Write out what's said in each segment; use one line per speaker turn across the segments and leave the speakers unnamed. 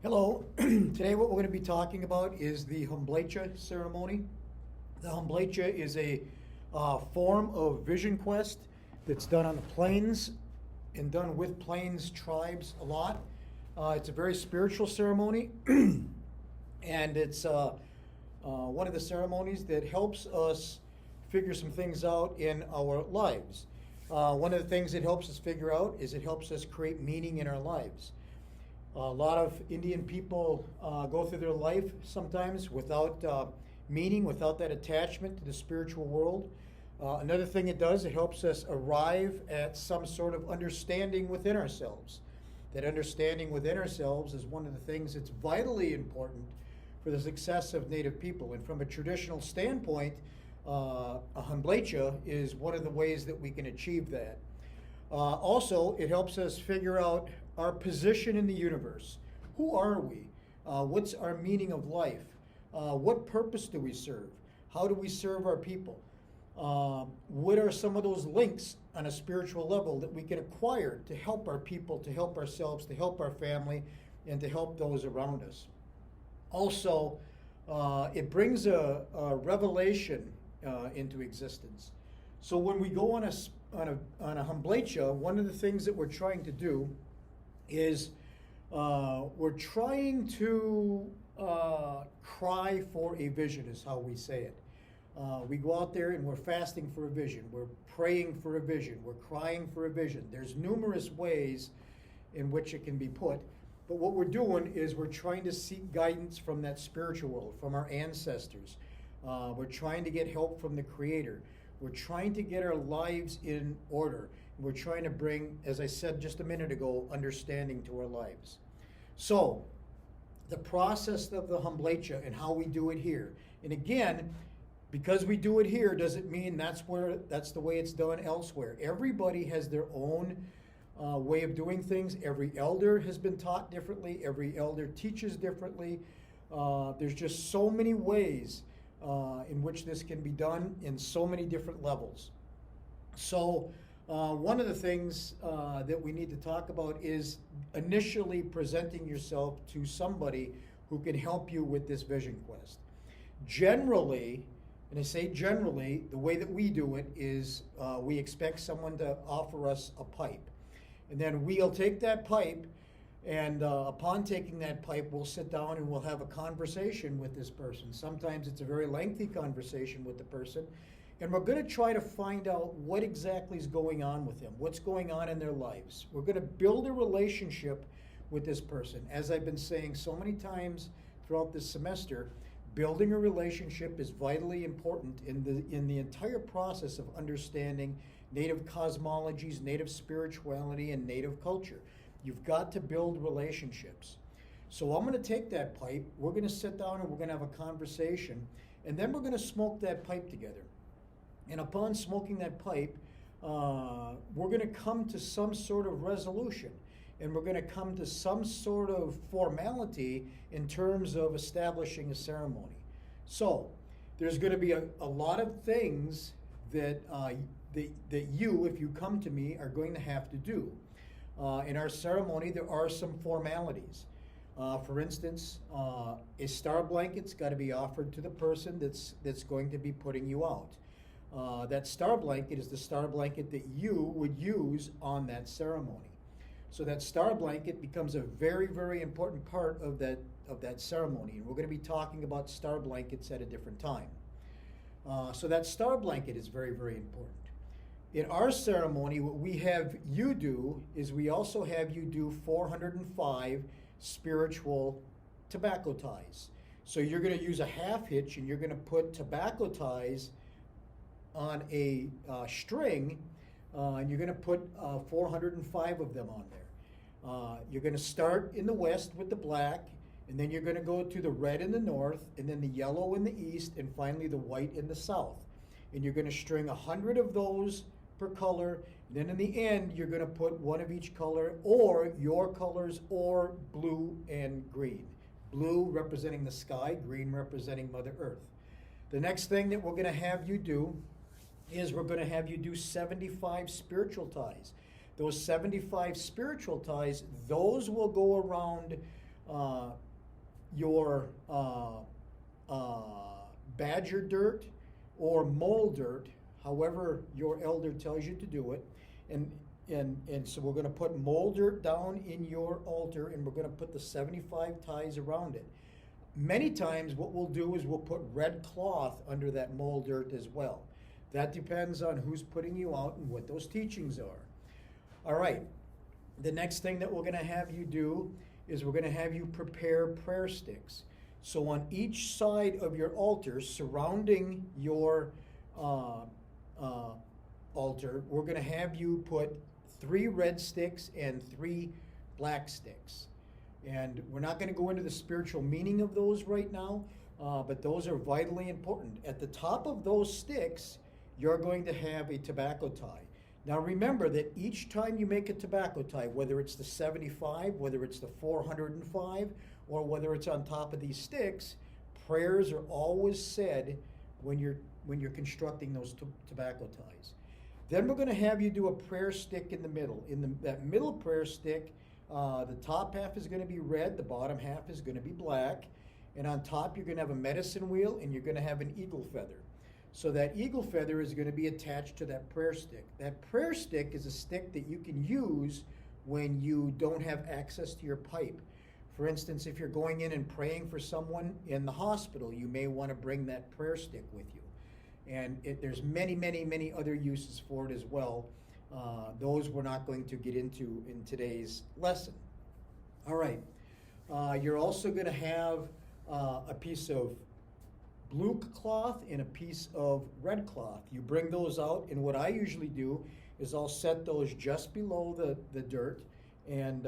Hello. Today what we're going to be talking about is the Humblecia ceremony. The Humblecia is a form of vision quest that's done on the plains and done with plains tribes a lot. It's a very spiritual ceremony and it's one of the ceremonies that helps us figure some things out in our lives. One of the things it helps us figure out is it helps us create meaning in our lives. A lot of Indian people go through their life sometimes without meaning, without that attachment to the spiritual world. Another thing it does, it helps us arrive at some sort of understanding within ourselves. That understanding within ourselves is one of the things that's vitally important for the success of Native people. And from a traditional standpoint, a Humblecia is one of the ways that we can achieve that. Also, it helps us figure out our position in the universe. Who are we? What's our meaning of life? What purpose do we serve? How do we serve our people? What are some of those links on a spiritual level that we can acquire to help our people, to help ourselves, to help our family, and to help those around us? Also, it brings a revelation into existence. So when we go on a Humblecia, one of the things that we're trying to do is we're trying to cry for a vision, is how we say it. We go out there and we're fasting for a vision. We're praying for a vision. We're crying for a vision. There's numerous ways in which it can be put. But what we're doing is we're trying to seek guidance from that spiritual world, from our ancestors. We're trying to get help from the Creator. We're trying to get our lives in order. We're trying to bring, as I said just a minute ago, understanding to our lives. So, the process of the Humblecia and how we do it here. And again, because we do it here doesn't mean that's the way it's done elsewhere. Everybody has their own way of doing things. Every elder has been taught differently. Every elder teaches differently. There's just so many ways in which this can be done in so many different levels. So one of the things that we need to talk about is initially presenting yourself to somebody who can help you with this vision quest. Generally, and I say generally, the way that we do it is we expect someone to offer us a pipe. And then we'll take that pipe, and upon taking that pipe, we'll sit down and we'll have a conversation with this person. Sometimes it's a very lengthy conversation with the person. And we're going to try to find out what exactly is going on with them, what's going on in their lives. We're going to build a relationship with this person. As I've been saying so many times throughout this semester, building a relationship is vitally important in the entire process of understanding Native cosmologies, Native spirituality, and Native culture. You've got to build relationships. So I'm going to take that pipe, we're going to sit down and we're going to have a conversation, and then we're going to smoke that pipe together. And upon smoking that pipe, we're going to come to some sort of resolution. And we're going to come to some sort of formality in terms of establishing a ceremony. So there's going to be a lot of things that you, if you come to me, are going to have to do. In our ceremony, there are some formalities. For instance, a star blanket's got to be offered to the person that's going to be putting you out. That star blanket is the star blanket that you would use on that ceremony. So that star blanket becomes a very, very important part of that ceremony. And we're going to be talking about star blankets at a different time. So that star blanket is very, very important. In our ceremony, what we have you do is we also have you do 405 spiritual tobacco ties. So you're going to use a half hitch and you're going to put tobacco ties on a string, and you're going to put 405 of them on there. You're going to start in the west with the black, and then you're going to go to the red in the north, and then the yellow in the east, and finally the white in the south. And you're going to string 100 of those per color. And then in the end, you're going to put one of each color, or your colors, or blue and green. Blue representing the sky, green representing Mother Earth. The next thing that we're going to have you do is we're going to have you do 75 spiritual ties. Those 75 spiritual ties, those will go around your badger dirt or mole dirt, however your elder tells you to do it. And so we're going to put mole dirt down in your altar, and we're going to put the 75 ties around it. Many times what we'll do is we'll put red cloth under that mole dirt as well. That depends on who's putting you out and what those teachings are. All right, the next thing that we're going to have you do is we're going to have you prepare prayer sticks. So on each side of your altar, surrounding your altar, we're going to have you put 3 red sticks and 3 black sticks. And we're not going to go into the spiritual meaning of those right now, but those are vitally important. At the top of those sticks, you're going to have a tobacco tie. Now remember that each time you make a tobacco tie, whether it's the 75, whether it's the 405, or whether it's on top of these sticks, prayers are always said when you're constructing those tobacco ties. Then we're going to have you do a prayer stick in the middle. That middle prayer stick, the top half is going to be red, the bottom half is going to be black, and on top you're going to have a medicine wheel, and you're going to have an eagle feather. So that eagle feather is going to be attached to that prayer stick. That prayer stick is a stick that you can use when you don't have access to your pipe. For instance, if you're going in and praying for someone in the hospital, you may want to bring that prayer stick with you. And there's many, many, many other uses for it as well. Those we're not going to get into in today's lesson. All right. You're also going to have a piece of blue cloth and a piece of red cloth. You bring those out, and what I usually do is I'll set those just below the dirt and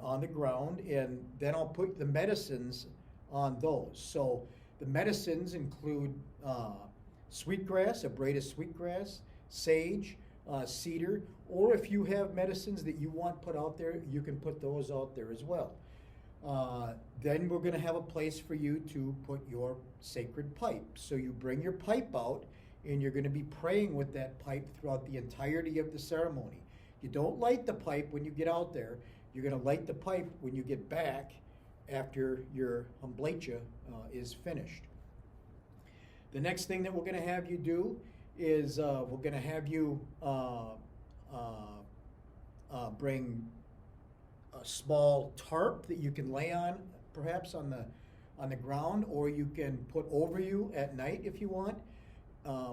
on the ground, and then I'll put the medicines on those. So the medicines include sweetgrass, abraded sweetgrass, sage, cedar, or if you have medicines that you want put out there, you can put those out there as well. Then we're going to have a place for you to put your sacred pipe. So you bring your pipe out, and you're going to be praying with that pipe throughout the entirety of the ceremony. You don't light the pipe when you get out there. You're going to light the pipe when you get back after your Humblecia is finished. The next thing that we're going to have you do is we're going to have you bring a small tarp that you can lay on, perhaps on the ground, or you can put over you at night if you want.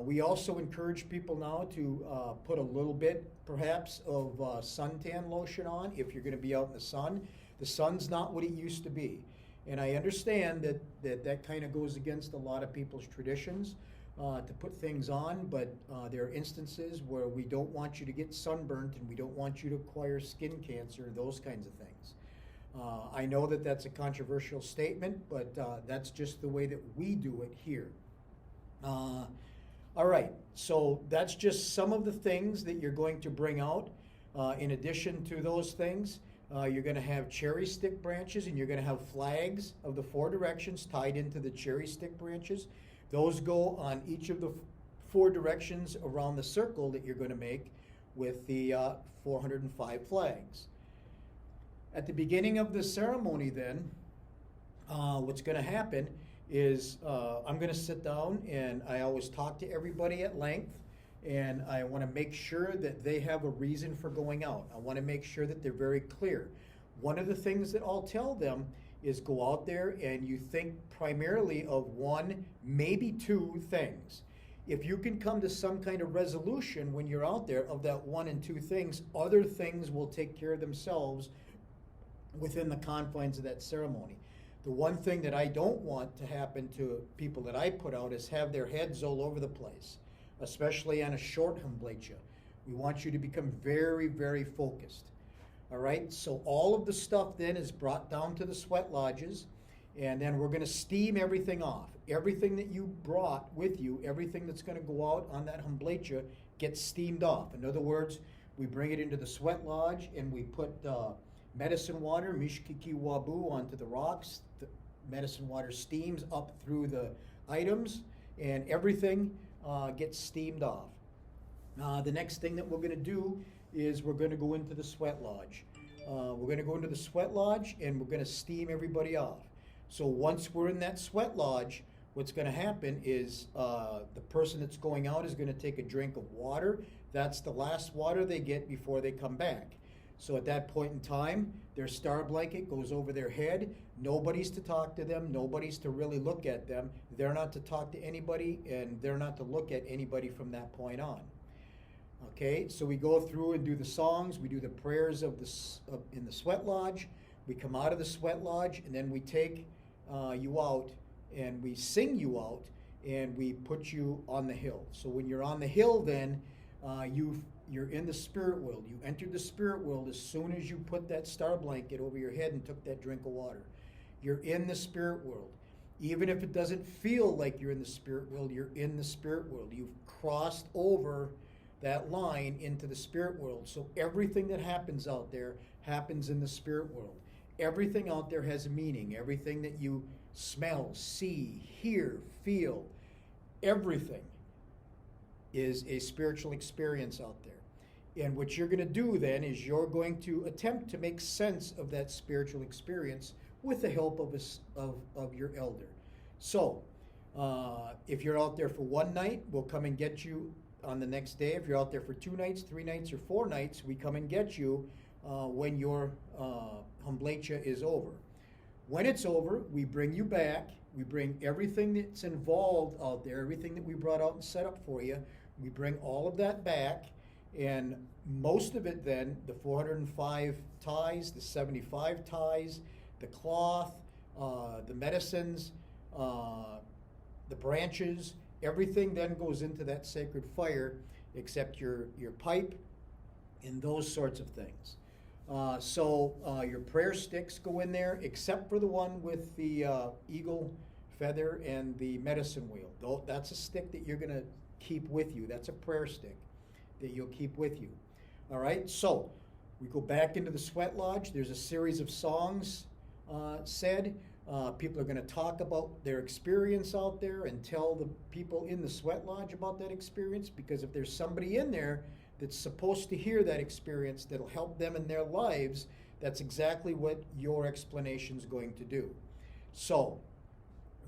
We also encourage people now to put a little bit, perhaps, of suntan lotion on if you're going to be out in the sun. The sun's not what it used to be. And I understand that kind of goes against a lot of people's traditions to put things on, but there are instances where we don't want you to get sunburnt, and we don't want you to acquire skin cancer, those kinds of things. I know that that's a controversial statement, but that's just the way that we do it here. All right, so that's just some of the things that you're going to bring out. In addition to those things, you're going to have cherry stick branches, and you're going to have flags of the 4 directions tied into the cherry stick branches. Those go on each of the 4 directions around the circle that you're going to make with the 405 flags. At the beginning of the ceremony then, what's going to happen is I'm going to sit down, and I always talk to everybody at length, and I want to make sure that they have a reason for going out. I want to make sure that they're very clear. One of the things that I'll tell them is go out there and you think primarily of 1, maybe 2 things. If you can come to some kind of resolution when you're out there of that 1 and 2 things, other things will take care of themselves within the confines of that ceremony. The one thing that I don't want to happen to people that I put out is have their heads all over the place, especially on a short Humblecia. We want you to become very, very focused. All right, so all of the stuff then is brought down to the sweat lodges, and then we're going to steam everything off. Everything that you brought with you, everything that's going to go out on that Humblecia gets steamed off. In other words, we bring it into the sweat lodge, and we put medicine water, mishkiki wabu, onto the rocks. The medicine water steams up through the items, and everything gets steamed off. The next thing that we're going to do is we're going to go into the sweat lodge. we're going to go into the sweat lodge and we're going to steam everybody off. So once we're in that sweat lodge, what's going to happen is the person that's going out is going to take a drink of water. That's the last water they get before they come back. So at that point in time, their star blanket goes over their head. Nobody's to talk to them. Nobody's to really look at them. They're not to talk to anybody, and they're not to look at anybody from that point on. Okay, so we go through and do the songs. We do the prayers in the sweat lodge. We come out of the sweat lodge, and then we take you out, and we sing you out, and we put you on the hill. So when you're on the hill, then you're in the spirit world. You entered the spirit world as soon as you put that star blanket over your head and took that drink of water. You're in the spirit world. Even if it doesn't feel like you're in the spirit world, you're in the spirit world. You've crossed over that line into the spirit world. So everything that happens out there happens in the spirit world. Everything out there has a meaning. Everything that you smell, see, hear, feel, everything is a spiritual experience out there. And what you're going to do then is you're going to attempt to make sense of that spiritual experience with the help of your elder. So if you're out there for one night, we'll come and get you on the next day. If you're out there for 2 nights, 3 nights, or 4 nights, we come and get you when your Humblecia is over. When it's over, we bring you back. We bring everything that's involved out there, everything that we brought out and set up for you. We bring all of that back, and most of it then, the 405 ties, the 75 ties, the cloth, the medicines, the branches, everything then goes into that sacred fire except your pipe and those sorts of things. So your prayer sticks go in there except for the one with the eagle feather and the medicine wheel. That's a stick that you're going to keep with you. That's a prayer stick that you'll keep with you. All right, so we go back into the sweat lodge. There's a series of songs said. People are going to talk about their experience out there and tell the people in the sweat lodge about that experience, because if there's somebody in there that's supposed to hear that experience that'll help them in their lives, that's exactly what your explanation is going to do. So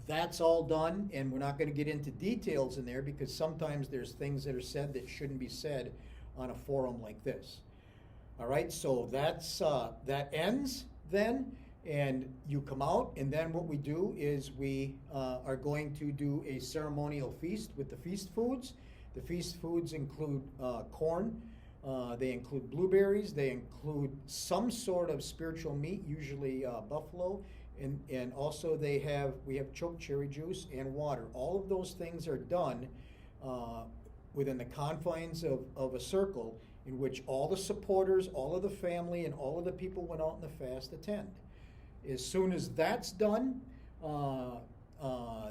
that's all done, and we're not going to get into details in there because sometimes there's things that are said that shouldn't be said on a forum like this. All right, so that ends then, and you come out, and then what we do is we are going to do a ceremonial feast with the feast foods. The feast foods include corn, they include blueberries, they include some sort of spiritual meat, usually buffalo, and also we have choke cherry juice and water. All of those things are done within the confines of a circle in which all the supporters, all of the family, and all of the people went out in the fast attend. As soon as that's done,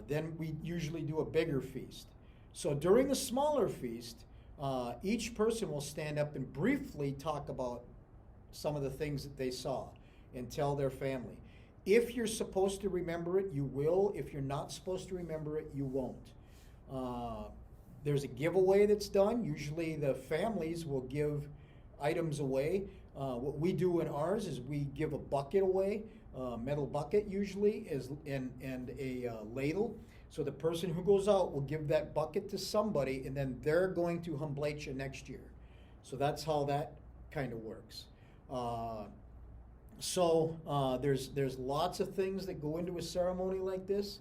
then we usually do a bigger feast. So during the smaller feast, each person will stand up and briefly talk about some of the things that they saw and tell their family. If you're supposed to remember it, you will. If you're not supposed to remember it, you won't. There's a giveaway that's done. Usually the families will give items away. What we do in ours is we give a bucket away, a metal bucket usually, and a ladle. So the person who goes out will give that bucket to somebody, and then they're going to Humblecia next year. So that's how that kind of works. There's lots of things that go into a ceremony like this,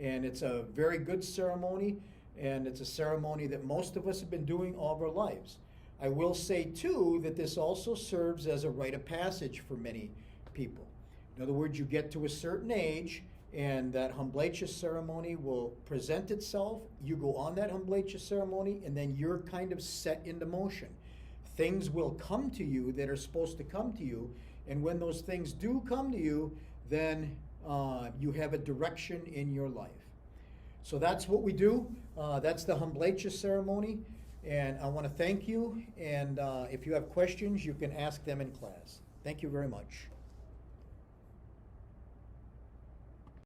and it's a very good ceremony, and it's a ceremony that most of us have been doing all of our lives. I will say, too, that this also serves as a rite of passage for many people. In other words, you get to a certain age, and that Humblecia ceremony will present itself. You go on that Humblecia ceremony, and then you're kind of set into motion. Things will come to you that are supposed to come to you, and when those things do come to you, then you have a direction in your life. So that's what we do. That's the Humblecia ceremony, and I want to thank you, and if you have questions, you can ask them in class. Thank you very much.